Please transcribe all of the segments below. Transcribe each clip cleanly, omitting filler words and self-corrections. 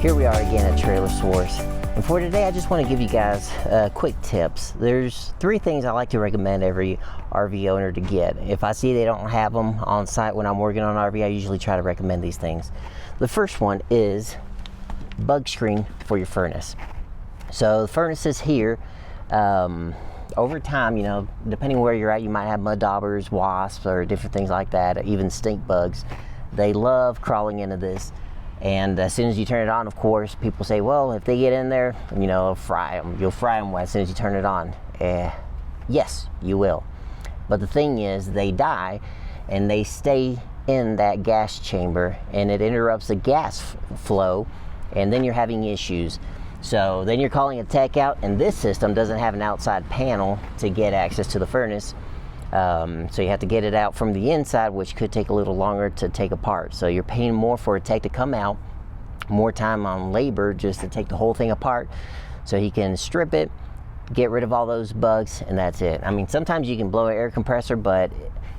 Here we are again at Trailer Source, and for today I just want to give you guys quick tips. There's 3 things I like to recommend every RV owner to get. If I see they don't have them on site when I'm working on an RV, I usually try to recommend these things. The first one is bug screen for your furnace. So the furnaces here, over time, you know, depending where you're at, you might have mud daubers, wasps, or different things like that, even stink bugs. They love crawling into this. And as soon as you turn it on, of course, people say, well, if they get in there, you know, fry them. You'll fry them as soon as you turn it on. Yes, you will. But the thing is, they die and they stay in that gas chamber, and it interrupts the gas flow, and then you're having issues. So then you're calling a tech out, and this system doesn't have an outside panel to get access to the furnace. So you have to get it out from the inside, which could take a little longer to take apart. So you're paying more for a tech to come out, more time on labor just to take the whole thing apart, so he can strip it, get rid of all those bugs, and that's it. I mean, sometimes you can blow an air compressor, but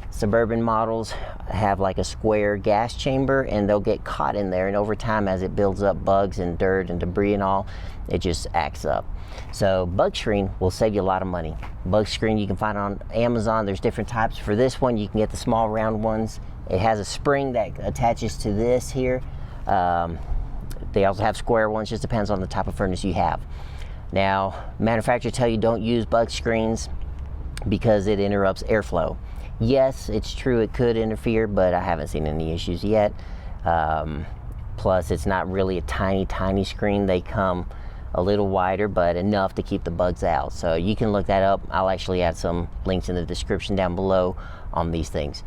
Suburban models have like a square gas chamber, and they'll get caught in there, and over time, as it builds up bugs and dirt and debris and all, it just acts up. So bug screen will save you a lot of money. Bug screen you can find on Amazon. There's different types. For this one, you can get the small round ones. It has a spring that attaches to this here. They also have square ones, just depends on the type of furnace you have. Now, manufacturers tell you don't use bug screens because it interrupts airflow. Yes, it's true, it could interfere, but I haven't seen any issues yet. Plus, it's not really a tiny screen. They come a little wider, but enough to keep the bugs out. So you can look that up. I'll actually add some links in the description down below on these things.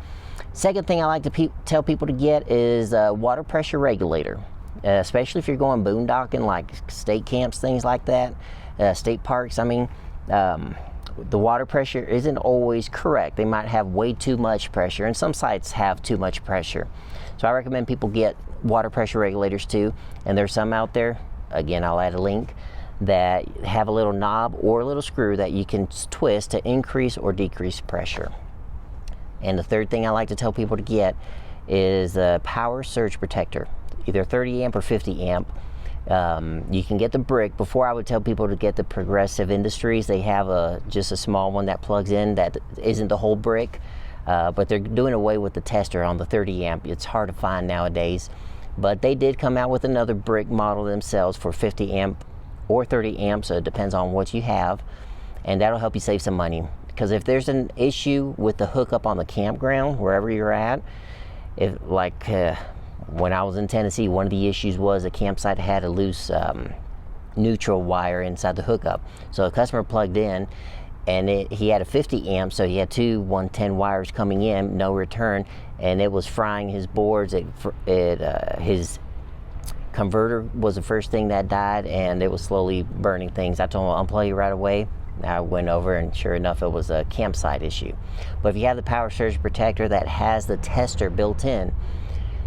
Second thing I like to tell people to get is a water pressure regulator, especially if you're going boondocking, like state camps, things like that, state parks. I mean, the water pressure isn't always correct. They might have way too much pressure, and some sites have too much pressure. So I recommend people get water pressure regulators too, and there's some out there, again, I'll add a link, that have a little knob or a little screw that you can twist to increase or decrease pressure. And the third thing I like to tell people to get is a power surge protector, either 30 amp or 50 amp. You can get the brick. Before, I would tell people to get the Progressive Industries. They have just a small one that plugs in that isn't the whole brick, but they're doing away with the tester on the 30 amp. It's hard to find nowadays, but they did come out with another brick model themselves for 50 amp or 30 amp, so it depends on what you have, and that'll help you save some money. Because if there's an issue with the hookup on the campground, wherever you're at, when I was in Tennessee, one of the issues was a campsite had a loose neutral wire inside the hookup. So a customer plugged in, and he had a 50 amp, so he had two 110 wires coming in, no return, and it was frying his boards. His converter was the first thing that died, and it was slowly burning things. I told him to unplug it right away. I went over, and sure enough, it was a campsite issue. But if you have the power surge protector that has the tester built in,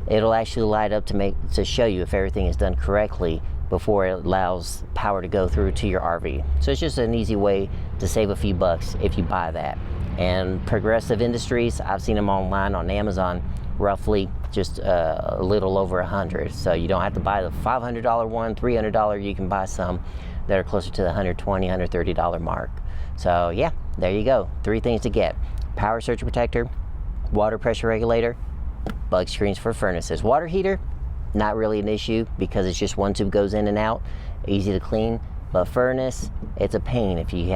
it'll actually light up to show you if everything is done correctly before it allows power to go through to your RV. So it's just an easy way to save a few bucks if you buy that. And Progressive Industries, I've seen them online on Amazon, roughly just a little over 100. So you don't have to buy the $500 one, $300. You can buy some that are closer to the $120, $130 mark. So yeah, there you go. 3 things to get: power surge protector, water pressure regulator, bug screens for furnaces. Water heater, not really an issue because it's just one tube goes in and out, easy to clean. But furnace, it's a pain. If you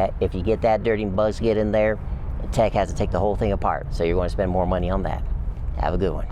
get that dirty and bugs get in there, the tech has to take the whole thing apart. So you're going to spend more money on that. Have a good one.